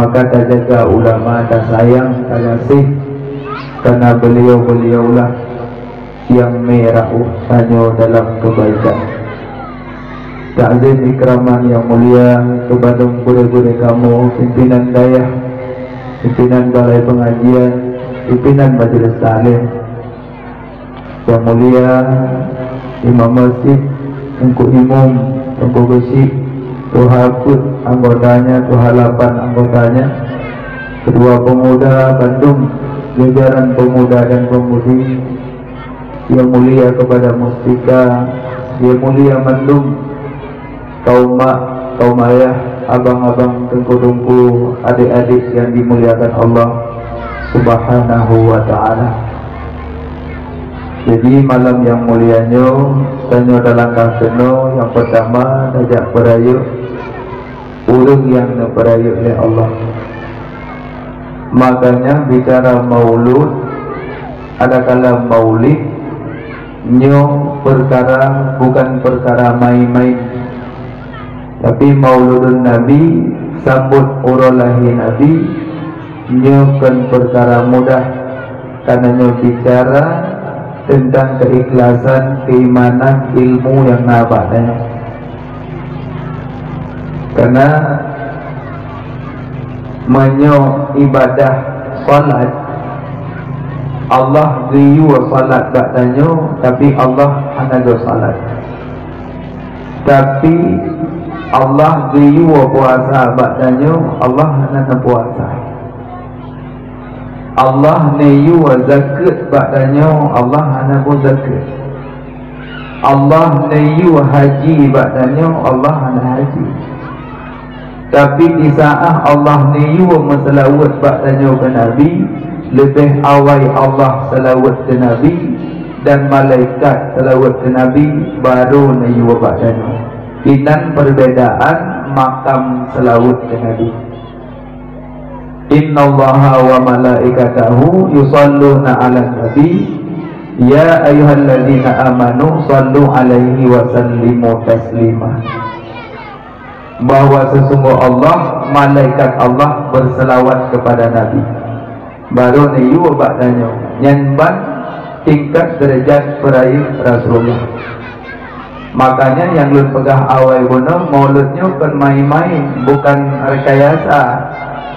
maka tak jaga ulama, tak sayang, tak kasih, karena beliau-beliaulah yang merauh hanya dalam kebaikan. Ta'zim ikraman yang mulia kepada guru-guru kamu, pimpinan dayah, pimpinan balai pengajian, pimpinan majelis taklim yang mulia, imam masjid, Tengku Imam, Tengku Besi, Tuhaput anggotanya, Tuhalapan anggotanya, kedua pemuda Bandung, jajaran pemuda dan pemudi yang mulia kepada Mustika, yang mulia Bandung, kaum mak, kaum ayah, abang-abang, tengku-tengku, adik-adik yang dimuliakan Allah Subhanahu wa ta'ala. Jadi malam yang mulianya tanya dalam kafeno yang pertama ajak perayuk urung yang perayuk oleh Allah. Makanya bicara maulud, ada kala maulid nyo perkara bukan perkara main-main, tapi mauludun Nabi, sambut urolahi Nabi nyo kan perkara mudah, karena nyo bicara tentang keikhlasan, keimanan, ilmu yang nabaknya. Karena menyo ibadah salat, Allah riyu salat bakdanyo, tapi Allah hanago salat. Tapi Allah riyu puasa bakdanyo, Allah hana puasa. Allah neyu zakat bakdanyo, Allah hana pun zakat. Allah neyu haji bakdanyo, Allah hana haji. Tapi di saat Allah neyu menselawat bakdanyo ke Nabi, lebih awal Allah selawat ke Nabi dan malaikat selawat ke Nabi, baru neyu bakdanyo. Inan perbedaan makam selawat ke Nabi. Inna Allaha wa malaikatahu yusalluna ala nabi ya ayyuhalladzina amanu sallu alaihi wa sallimu taslima. Bahwa sesungguh Allah, malaikat Allah berselawat kepada Nabi. Baru ni yu bakdanyo nyanban tingkat derajat peraih Rasulullah. Makanya yang lu pegah awal guna mauludnya bukan main-main, bukan rekayasa.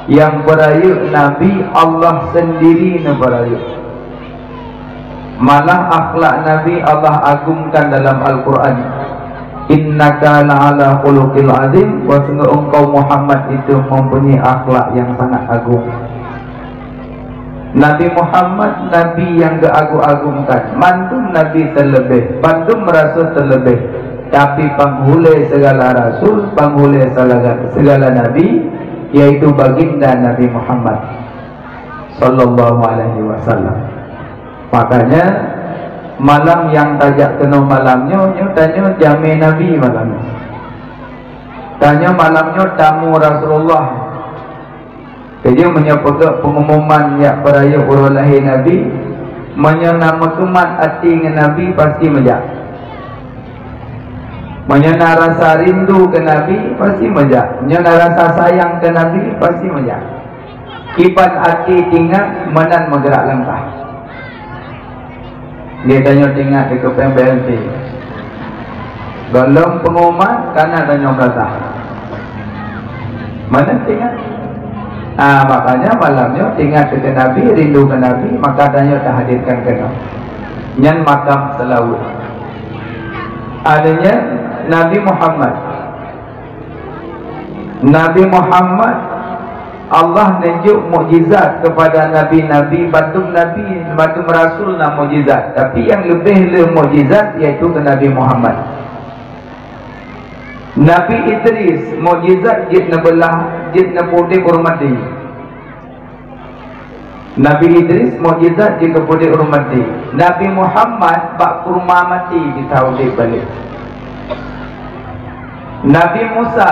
Yang berayuk Nabi Allah sendiri berayuk. Malah akhlak Nabi Allah agungkan dalam Al-Quran. Innaka la'ala khuluqil azim, wa sungguh engkau Muhammad itu mempunyai akhlak yang sangat agung. Nabi Muhammad Nabi yang keagung-agungkan, mantum Nabi terlebih, mantum Rasul terlebih. Tapi penghulu segala Rasul, penghulu segala Nabi, yaitu baginda Nabi Muhammad sallallahu alaihi wasallam. Makanya malam yang tajak kena malamnya, tanya jamin Nabi malamnya. Tanya malamnya tamu Rasulullah. Jadi menyebut pengumuman yang peraya urulahi Nabi, menyenama kemat hati dengan Nabi pasti menjak. Menyana rasa rindu ke Nabi pasti menjak. Menyana rasa sayang ke Nabi pasti menjak. Kipat hati tinggal menan bergerak langkah. Dia tanya tinggal di kepeng BLT. Belum pengumuman karena tanya kata. Mana tinggal? Makanya malamnya tinggal ke Nabi, rindu ke Nabi, maka tanya tak hadirkan ke Nabi. Nyan makam selawat. Adanya Nabi Muhammad. Nabi Muhammad Allah tunjuk mukjizat kepada nabi-nabi, batum nabi, batum rasul na mukjizat. Tapi yang lebih mukjizat yaitu ke Nabi Muhammad. Nabi Idris mukjizat jitna belah, jitna putih urmati. Nabi Idris mukjizat jika putih urmati. Nabi Muhammad bak kurma mati di tahun balik. Nabi Musa,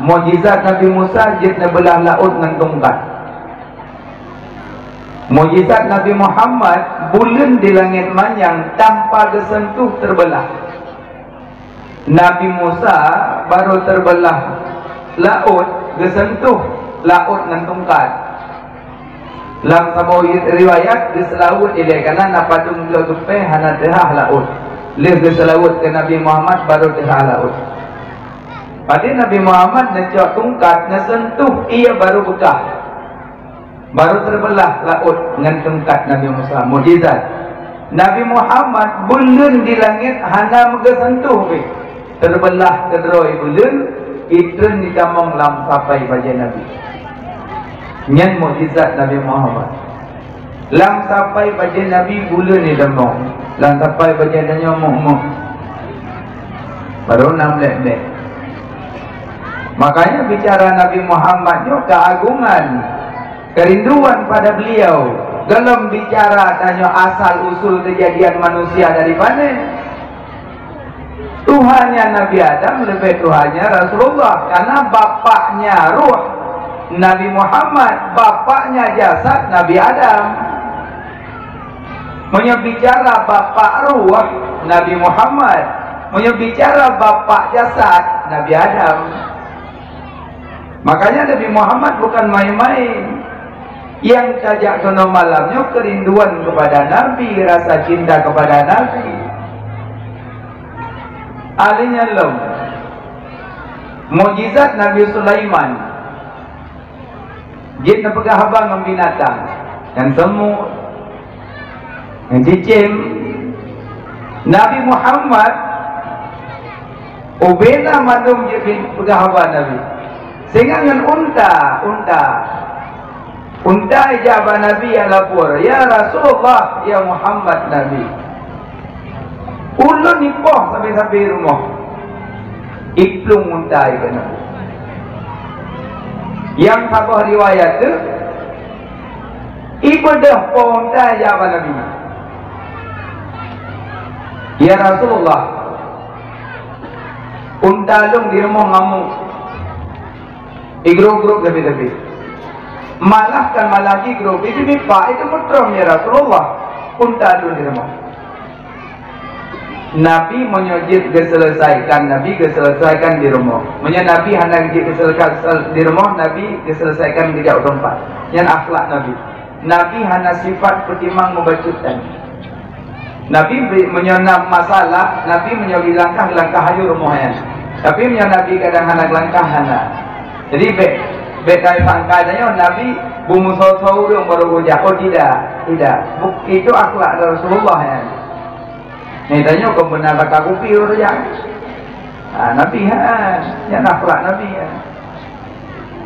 mukjizat Nabi Musa jitna belah laut dengan tongkat. Mukjizat Nabi Muhammad bulan di langit manyang tanpa kesentuh terbelah. Nabi Musa baru terbelah laut kesentuh laut dengan tungkat. Dalam sebuah riwayat di selaut ile kana napadung lo tupe hana teh laut. Leh di selaut ke Nabi Muhammad baru teh laut. Pada Nabi Muhammad necok tungkat nesentuh ia baru bekah. Baru terbelah laut dengan tungkat Nabi Musa. Mukjizat. Nabi Muhammad bulan di langit hana mengesentuh ke. Terbelah kedroi bulan itu di kamong lam sampai baca Nabi. Nyan mukjizat Nabi Muhammad. Lam sampai baca Nabi bulan ni demong. Lam sampai baca nanya muh. Baru 6 lek. Makanya bicara Nabi Muhammad juga keagungan, kerinduan pada beliau. Dalam bicara tanya asal usul kejadian manusia dari mana? Tuhannya Nabi Adam lebih Tuhannya Rasulullah, karena bapaknya ruh Nabi Muhammad, bapaknya jasad Nabi Adam. Menyebicara bapak ruh Nabi Muhammad, menyebicara bapak jasad Nabi Adam. Makanya Nabi Muhammad bukan main-main. Yang tajak kena malamnya kerinduan kepada Nabi, rasa cinta kepada Nabi. Alinya lom. Mukjizat Nabi Sulaiman. Jin pegah abang dengan binatang, dan semut, dan cicim. Nabi Muhammad ubena madum jin pegah abang Nabi. Sehingga dengan unta ijabah Nabi yang lapor, ya Rasulullah, ya Muhammad Nabi. Ulun nipoh sampai rumah. Iklung unta itu Nabi. Yang sabah riwayat itu, ibadah po unta ijabah Nabi. Ya Rasulullah, unta lung di rumah ngamuk. Grup lebih-lebih. Malah kan malah grup itu mipa itu putram ya Rasulullah. Unta dulu di rumah. Nabi menyujud keselesaikan, Nabi keselesaikan di rumah. Nabi hendak keselesaikan di rumah, Nabi keselesaikan di jauh tempat. Yang akhlak Nabi. Nabi hanya sifat pertimang membacutan. Nabi menyonam masalah, Nabi menyoli langkah-langkah hayu rumahnya. Tapi Nabi kadang hendak langkah hendak. Jadi bekai sangkanya Nabi bumu sosau yang baru gojak. Oh tidak. Itu akhlak Rasulullah ya. Ini tanya kau benar tak kupi orang. Nabi yang akhlak Nabi ya.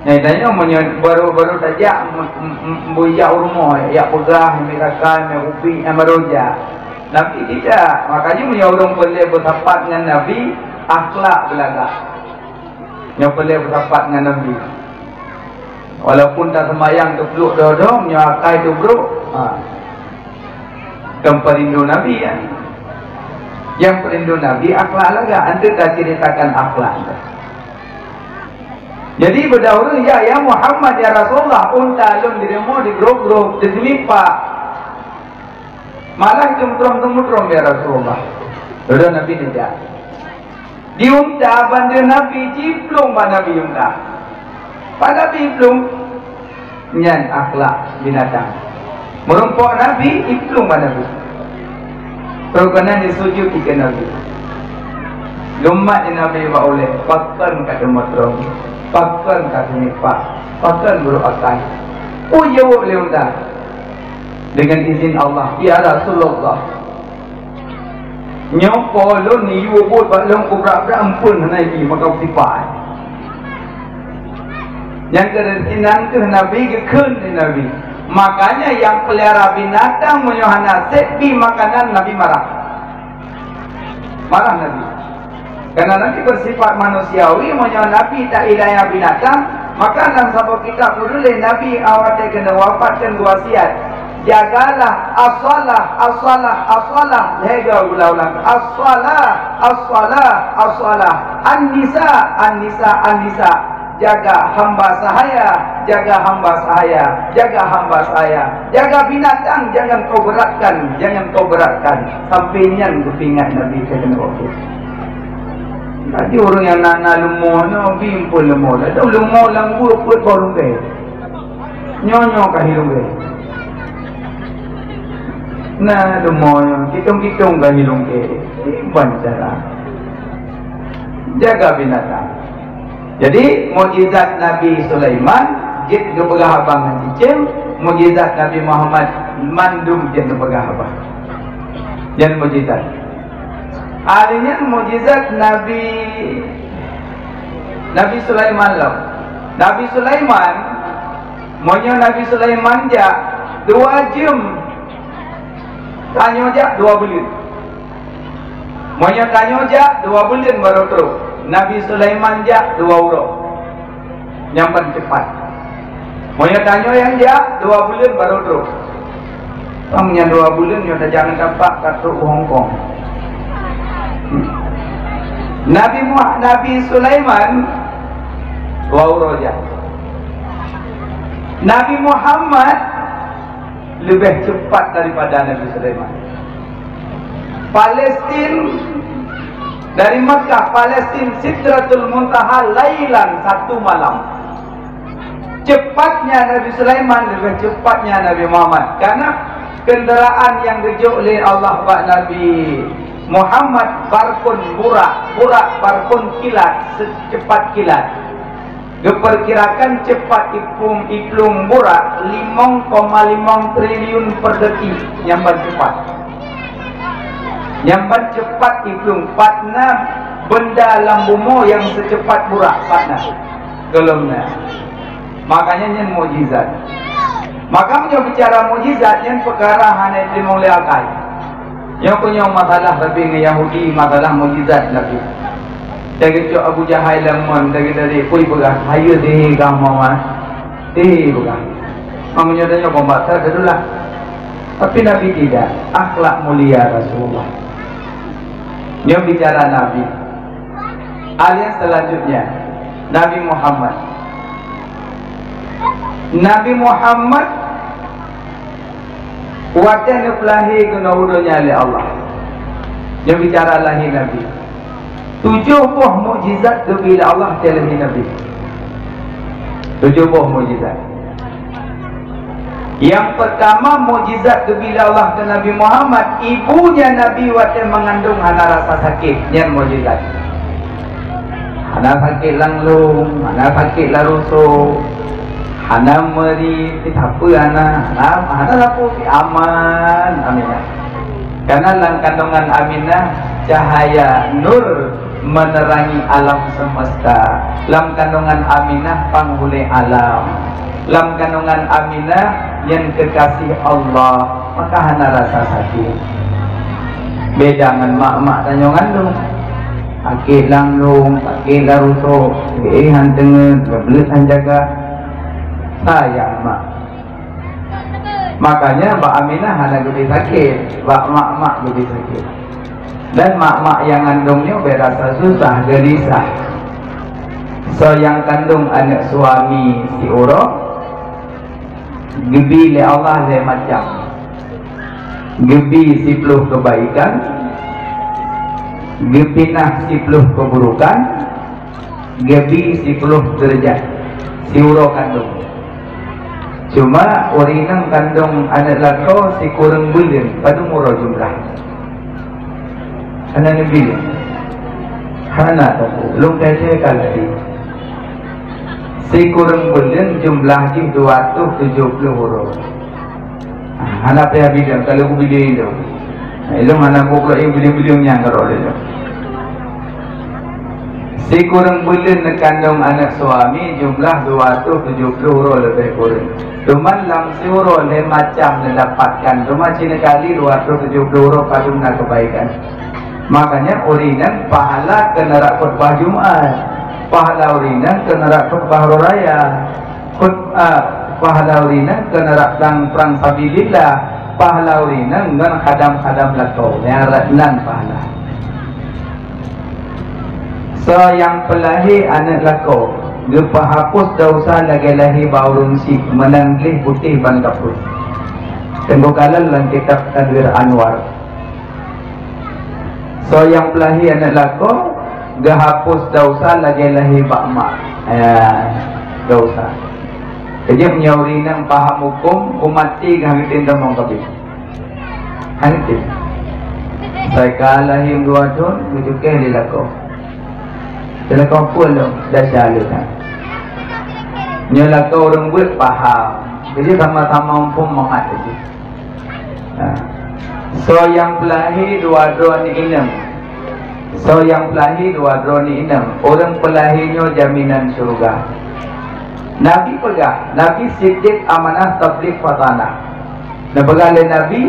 Ini tanya baru tajak membujak rumah ya pegah mereka kupi merojak. Nabi tidak. Makanya orang boleh bersahabat dengan Nabi akhlak belaka. Yang boleh bersahabat dengan Nabi. Walaupun tak sembahyang tu peluk dodong, yang akai tu bro. Kemperindu Nabi ya. Yang perindu Nabi akhlak laga. Anda dah ceritakan akhlak. Jadi berdahulu ya Muhammad ya Rasulullah, unta lun dirimu di grup-grup di selipak. Malah cemtrom-cemtrom ya Rasulullah. Dulu Nabi tidak. Di unta bandar Nabi ciplung pada Nabi unta. Pada ciplung nyan akhlak binatang. Merumpok Nabi ciplung pada Nabi. Perkenan disujud ke Nabi. Lumat Nabi wa oleh pakan kat matrom, pakan kat nipak, pakan buru akan. Jawab le unta. Dengan izin Allah, ya Rasulullah. Nyopo lo ni yu bot ba long kubra ampun nabi maka tipai. Yang kerencinan ke Nabi ke Nabi. Makanya yang pelihara binatang menyohana sepi makanan Nabi marah. Marah Nabi. Karena Nabi bersifat manusiawi, menyohana Nabi tak ilahnya binatang. Maka dalam sabuk kita boleh Nabi awalnya kena wafatkan wasiat. Jagalah as-salah lega ulang as-salah an-nisa jaga hamba sahaya, jaga binatang jangan kau beratkan sampainya kepingat Nabi kena waktu. Tadi orang yang nak lemah ni, bimpun lemah. Dah tahu lemah lambu put baru ke. Nyonya kah hilang ke. Nah lemah kitung-kitung kah hilang ke. Ini cara jaga binatang. Jadi mukjizat Nabi Sulaiman jid gepegah abang dengan cicing, mukjizat Nabi Muhammad mandum jid gepegah abang. Dan mukjizat. Artinya mukjizat Nabi Sulaiman lah. Nabi Sulaiman, maunya Nabi Sulaiman je 2 jam. Tanya je 2 bulan. Maunya tanya je 2 bulan baru terus. Nabi Sulaiman je 2 huruf. Nyampan cepat. Maunya tanya yang je 2 bulan baru terus. Kamunya 2 bulan dia dah jangan dapat kartu Hong Kong. Nabi Sulaiman 2 huruf je. Nabi Muhammad lebih cepat daripada Nabi Sulaiman. Palestin dari Mekah, Palestin Sidratul Muntaha lailan 1 malam. Cepatnya Nabi Sulaiman lebih cepatnya Nabi Muhammad. Karena kenderaan yang dijuk oleh Allah buat Nabi Muhammad barpun burak barpun kilat, secepat kilat. Diperkirakan cepat iklung burak 5,5 triliun per detik. Nyamban cepat iklung patna benda dalam bumi yang secepat burak patna gelemna. Makanya nyen mukjizat. Maka punya bicara mukjizat nyen perkara hanya dimulai akal. Yang punya masalah lebih dengan Yahudi, masalah mukjizat lagi. Dari cok Abu Jahal lemon dari pui begah hayu deh gamau deh begah. Mamanya tanya pembaca kedulah. Tapi Nabi tidak, akhlak mulia Rasulullah. Yang bicara Nabi. Alias selanjutnya Nabi Muhammad. Nabi Muhammad watan lahir kena udunya oleh Allah. Yang bicara lahir Nabi. 70 mukjizat bila Allah jalahi Nabi. 70 mukjizat. Yang pertama mukjizat bila Allah ke Nabi Muhammad, ibunya Nabi waktu mengandung hana rasa sakit. Yang mukjizat. Hana sakit langlung, hana sakit larusuk, hana meri, apa hana apa aman, aminah. Karena dalam kandungan Aminah cahaya nur menerangi alam semesta. Dalam kandungan Aminah panghuli alam. Dalam kandungan Aminah yang kekasih Allah, maka hana rasa sakit. Beda dengan mak-mak tanya ngandung. Sakit langlung, sakit larusuk, handengan, bebelit jaga. Sayang mak. Makanya Mbak Aminah hanya gede sakit, Mbak mak-mak gede sakit. Dan mak-mak yang kandungnya berasa susah, gelisah. So yang kandung anak suami si Urok, gebi le Allah le macam, gebi si peluh kebaikan, gebinah si peluh keburukan, gebi si peluh derajat. Si Urok kandung. Cuma orang kandung anak lakau si kurang bulan pada murah jumlah. Karena ni bilang, hana tu belum kaya kali. Si kurang bulan jumlah di 270 huruf. Hana payah bilang kalau aku bilang itu. Itu mana aku kalau bilang yang kerol itu. Si kurang bulan kandung anak suami jumlah 270 huruf lebih kurang. Cuma dalam si huruf macam mendapatkan. Cuma cina kali 270 huruf kadungna kebaikan. Makanya urinan pahala kena rak khutbah Jumat, pahala urinan kena rak khutbah raya, pahala urinan kena rak perang sabilillah, pahala urinan dengan khadam-khadam lakau yang ratnan pahala. So yang pelahi anak lakau, gepa hapus dosa lagi lahi baurun si menanglih putih ban kapus. Tenggokalan dalam kitab Tadwir Anwar. So yang pelahi anak lakau gahapus dosa lagi lahi bakma dosa. Jadi menyauri nang paham hukum umati gahitin tamong kabeh. Hantin. Saya kalahim dua don bujuke dilako. Dilako pulo dah jalan. Nyala kau orang buat paham. Jadi sama-sama mampu mengatasi. So yang pelahi dua ni enam. So yang pelahi dua ni enam. Orang pelahinya jaminan surga. Nabi pegah. Nabi siddiq amanah tabligh fatana. Nabi Nabi.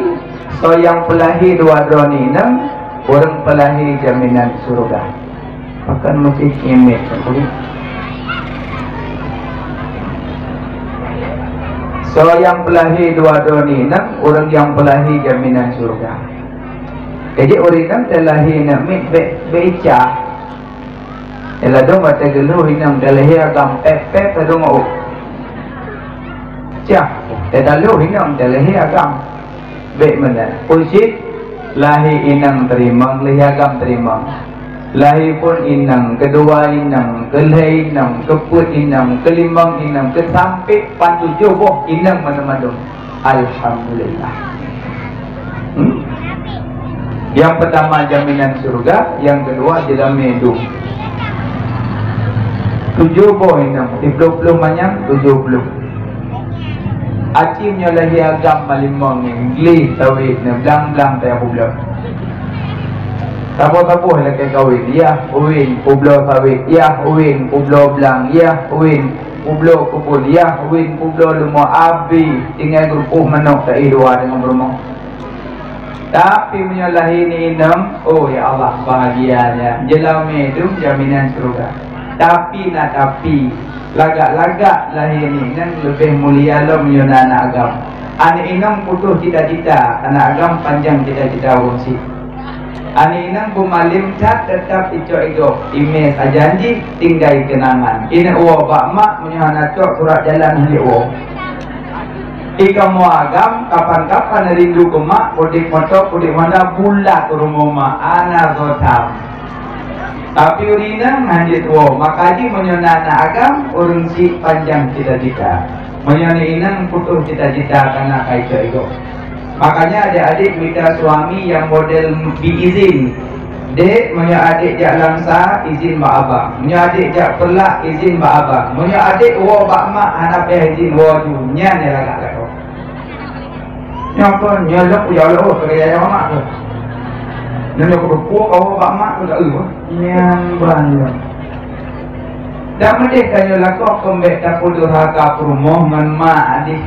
So yang pelahi dua ni enam. Orang pelahi jaminan surga. Akan mesti imit. So yang pelahi dua ni enam, orang yang pelahi jaminan surga. Jadi orang telahi enam beca. Ela dong mata geluh enam telahi agam pep dong mau. Cah, telalu enam telahi agam be mana. Kunci lahi enam terima, lahi agam terima. Lahi pun inang, kedua inang, kelai inang, keput inang, kelimang inang, kesampai pantujuh boh inang mana-mana. Alhamdulillah. Yang pertama jaminan surga, yang kedua dalam hidup. 70 inang, 30 manyang 70. Acimnya lahi agam malimang yang gli tawid na blang-blang tayo kublo. Tapo-tapo lagi kawin, ya uwin kublo sawit, ya uwin kublo blang, ya uwin kublo kupul, ya uwin kublo lumo abi, tinggal grupo manok sa idua dengan berumong. Tapi menyalahi ni enam, oh ya Allah bahagianya, jelam hidup jaminan surga. Tapi nak tapi, lagak-lagak lahir ni yang lebih mulia lo menyona anak agam. Anak enam putus cita-cita, anak agam panjang cita-cita wongsi. Ani inang bumalim cat tetap ico-ico imes ajanji tinggal kenangan. Ina uwa bakmak menyahana cok surat jalan hali uwa. Ika mau agam kapan-kapan rindu ke mak kudik motok kudik mana bulat ke rumah mak anak sotam. Tapi urina ngandit uwa makaji menyahana agam urung si panjang cita-cita. Menyahana inang putus cita-cita karena ico-ico. Makanya adik-adik minta suami yang model diizin. Dek, punya adik jak langsa, izin mbak abang. Punya adik jak pelak, izin mbak abang. Punya adik wo bak mak, anak izin wo ju. Nyan ya lagak kata. Nyapa, nyalok ya Allah, kerja yang mak tu. Nyalok rupu kau bak mak tu tak nyan banyak. Dan mereka yang lakok kembek tak kudu haka perumoh dengan mak adik.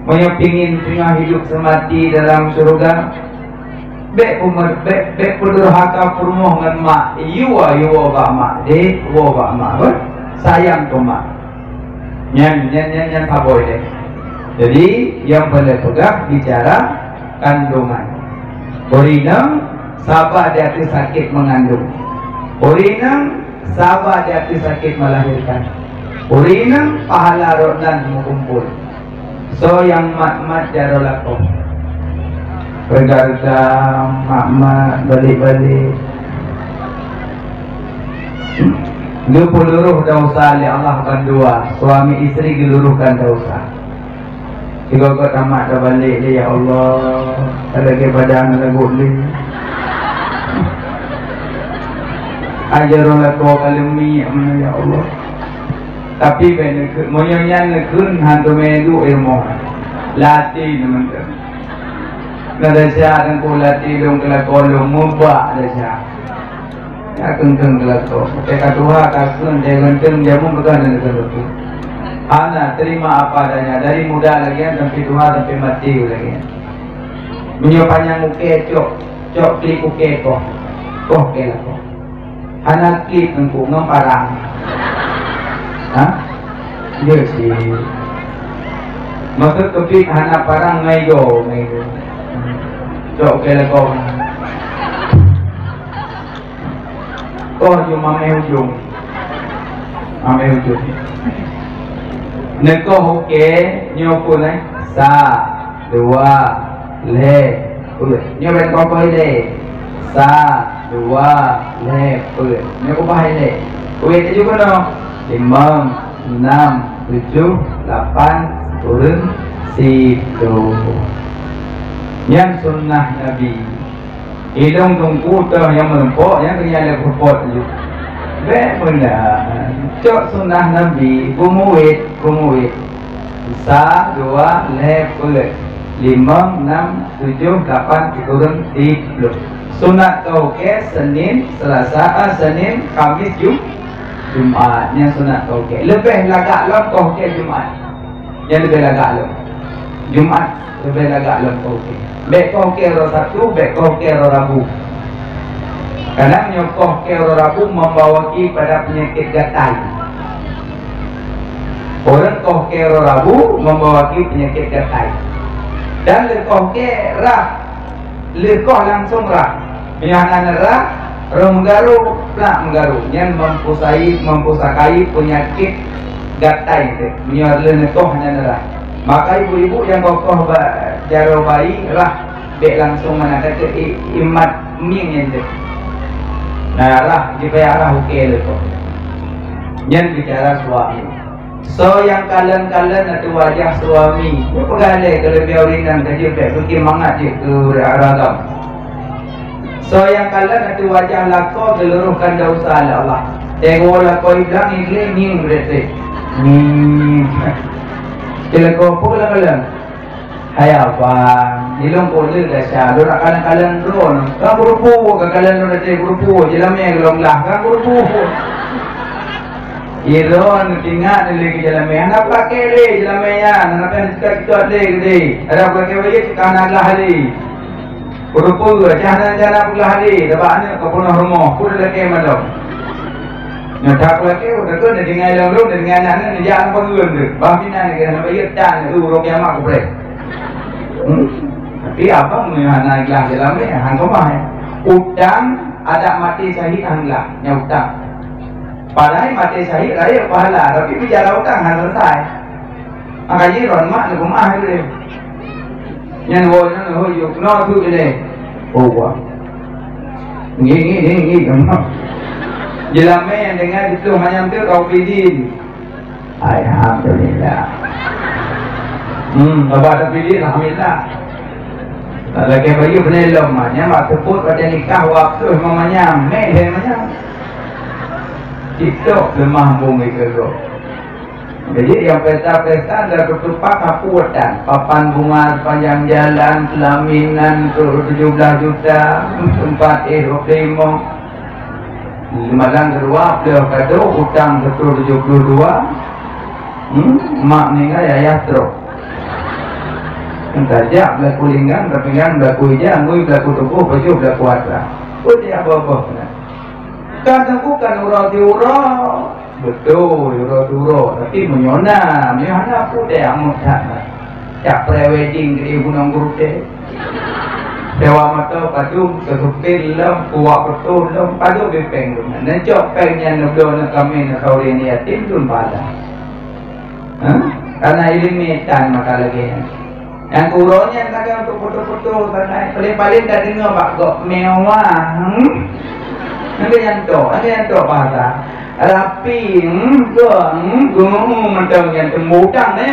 Punya pingin punya hidup semati dalam surga. Bek perdurhaka permoh dengan mak. Yuwa bak mak. Dek bak mak. Sayang tu mak. Nyan saboy dek. Jadi yang boleh pegang bicara kandungan. Orinang sabar di hati sakit mengandung. Orinang sabar di hati sakit melahirkan. Orinang pahala rodan mengumpul. So yang mat-mat jarolako bergarga mak-mat balik-balik Geluruh dosa oleh Allah berdua. Suami isteri geluruhkan dosa. Jika kau tamat dah balik dia, ya Allah, ada ke badan ada boleh ajarlah kau kalemi ya Allah. Tapi benar, menyanyi nekun hantu medu ilmu, latih teman tu. Nada syak dan ku latih dong kelakon mubah ada syak. Ya kengkeng kelakon. Mereka tua kakun dia kengkeng dia pun pegang dan kelakon. Anak terima apa adanya dari muda lagi sampai tua sampai mati lagi. Menyo panjang uke cok klik uke kok kelakon. Anak klik engku ngemparang. Hah? Ya sih. Maksud kepik anak parang ngaigo. Cok kelakon. Oh cuma ujung. Ujung. Neko hoke nyopo nai sa dua le. Nyoben koko le sa 2 lepet. Ni aku bahaya leh. Kuih tu juga no. 5, 6, 7, 8 turun 10. Yang sunnah Nabi. Hidung tungku tu yang melempok, yang kena ada kerupot tu. Baik benda. Cok sunnah Nabi. Kumuit. 1, 2 lepet. 5, 6, 7, 8 turun 10. Sunat tauqih Senin, Selasa, Senin, Khamis, Jumaat. Yang sunat tauqih. Lebih lagak lom tauqih Jumaat. Yang lebih lagak lom Jumaat lebih lagak lom tauqih. Baik tauqih roh Sabtu, baik tauqih roh Rabu. Karena nyokoh ke roh Rabu membawaki pada penyakit gatal. Orang koh ke roh Rabu membawaki penyakit gatal. Dan lekoh ke rah, lekoh langsung rah. Mihanan rah, roh menggaru, pelak menggaru. Yang mempusakai penyakit gatal itu. Mihanan lekoh hanya rah. Maka ibu-ibu yang kokoh jaro bayi rah, dek langsung mana kata imat ming yang dek. Nah rah, dibayarlah okey lekoh. Yang bicara suami. So yang kalian ada wajah suami. Dia pegalai kalau biar ringan kerja pergi mangat je ke ragam. So yang kalian ada wajah lako geluruhkan dosa Allah. Tengok lako iblang igli ning berarti. Ning. Bila kau pula kalian. Hai apa? Ilong boleh dah sah. Dora kalian drone. Kau berupu, kalian dora cek berupu. Jelamnya gelong lah. Kau berupu. Iron tinggal lagi jelamnya. Anak pakai le jelamnya. Anak yang sekat kita le. Ada pakai baju sekarang adalah hari. Berupu, jangan pula hari. Dapatnya kau pernah rumah. Pun lagi malam. Nyata lagi udah tu dah dengan long dah dengan anak ni jangan pengen tu. Bahina ni kena bayar tan tu rok yang mak boleh. Tapi apa anak ikhlas dalam ni hang rumah. Utang ada mati syahid hanglah nya utang. Padahal mati syahid raya pahala tapi bicara utang hang selesai. Makanya ron mak ni rumah tu. Yang ho yuk no tu ni. Oh wah. Ni kan. Jelama yang dengar itu macam tu kau pilih. Alhamdulillah. Bapak ada pilih, alhamdulillah. Tak lagi bagi penelom macam mak sebut pada nikah waktu mamanya mek dia macam. Itu lemah bumi kerja. Jadi yang pesta-pesta dah bertupak kapuatan, papan bunga sepanjang jalan, pelaminan 17 juta, tempat 25. Malang kedua beliau kata hutang 172. Mak meninggal ayah teruk. Entajak berlaku linggang, berpinggang berlaku hijau, ngui berlaku tubuh, baju berlaku atas. Oh dia apa-apa. Kan bukan urau-urau. Betul, urau-urau. Tapi menyona pun dia yang mudah. Cak pre-wedding ke gunung gurute. Dewa mata padu kesupil lam kuat betul lam padu bepeng tu. Necok pengnya nudo nak kami nak sauri ni yatim tu pada. Karena ilmitan maka lagi. Yang kuronya tak untuk foto-foto tak paling dah dengar bak gok mewah. Nanti yang tu bahasa. Rapi gunung macam yang temudang ni.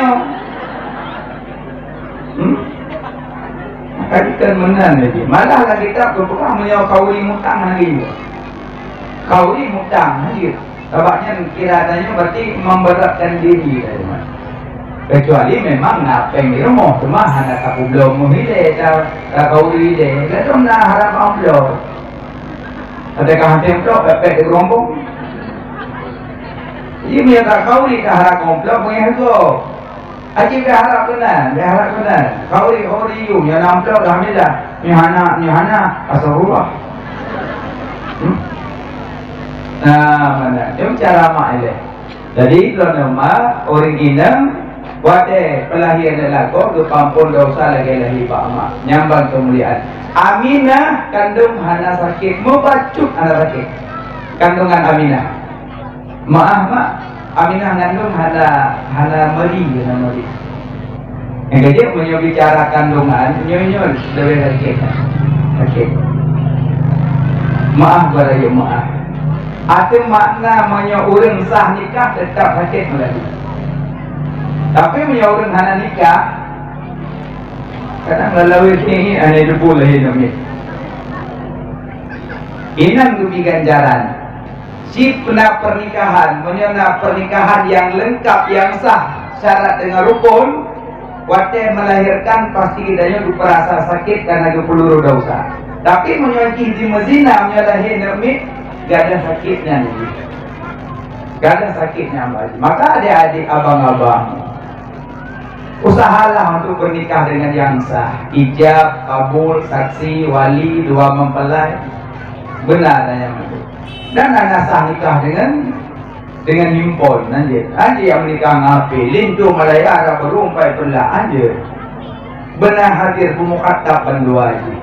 Kita menang lagi. Malah lagi tak berperang menyau kauli mutang lagi. Kauli mutang lagi. Sebabnya kira-kiranya berarti memberatkan diri. Kecuali memang napeng di rumah. Cuma anak aku belum memilih. Tak kauli dia. Lalu nak harap aku belum. Adakah hancam tu pepek di rombong? Jadi dia tak kauli tak harap komplok mengharap. Aji dah harap benar. Kau you yang nampak alhamdulillah. Nyahana asal-Allah. Mana? Jom cara mak ele. Jadi kalau nama original wate pelahiran lelako ke pampun dosa lagi pak mak. Nyambang kemuliaan. Aminah kandung hana sakit, membacut hana sakit. Kandungan Aminah. Maaf mak. Aminah ngandung hana meri. Yang kerja punya bicara kandungan, nyoy lebih sakit. Maaf baraya maaf. Ada makna punya orang sah nikah tetap sakit melaju. Tapi punya orang hana nikah kadang lalawin ini aneh debu lah ini. Inang demi ganjaran. Si pernikahan, punya pernikahan yang lengkap, yang sah, syarat dengan rukun. Waktu melahirkan pasti kitanya berasa sakit karena peluru dosa. Tapi menyuaki di mezina menyalahi nami, gak ada sakitnya nih. Gak ada sakitnya lagi. Maka adik-adik abang-abang, usahalah untuk bernikah dengan yang sah. Ijab, kabul, saksi, wali, dua mempelai. Benar yang itu. Dan anak sah nikah dengan himpon aja yang menikah ngapi lintu malaya ada berumpai pula aja benar hadir pemukatapan dua aja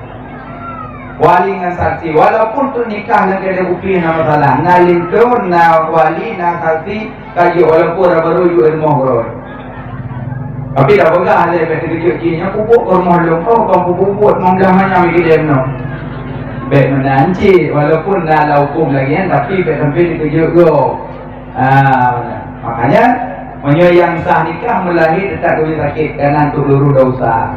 wali dengan saksi walaupun tu nikah lagi ada bukti nama salah na lintu na wali na saksi kaji walaupun ada beruju ilmu huruf tapi dah begah ada yang kecil-kecilnya pupuk rumah lumpur kau pupuk membelamanya mikir no baik menanci walaupun na laukum lagi tapi baik sampai dikejut makanya yang sah nikah melahir tetap dua sakit karena untuk luru dosa.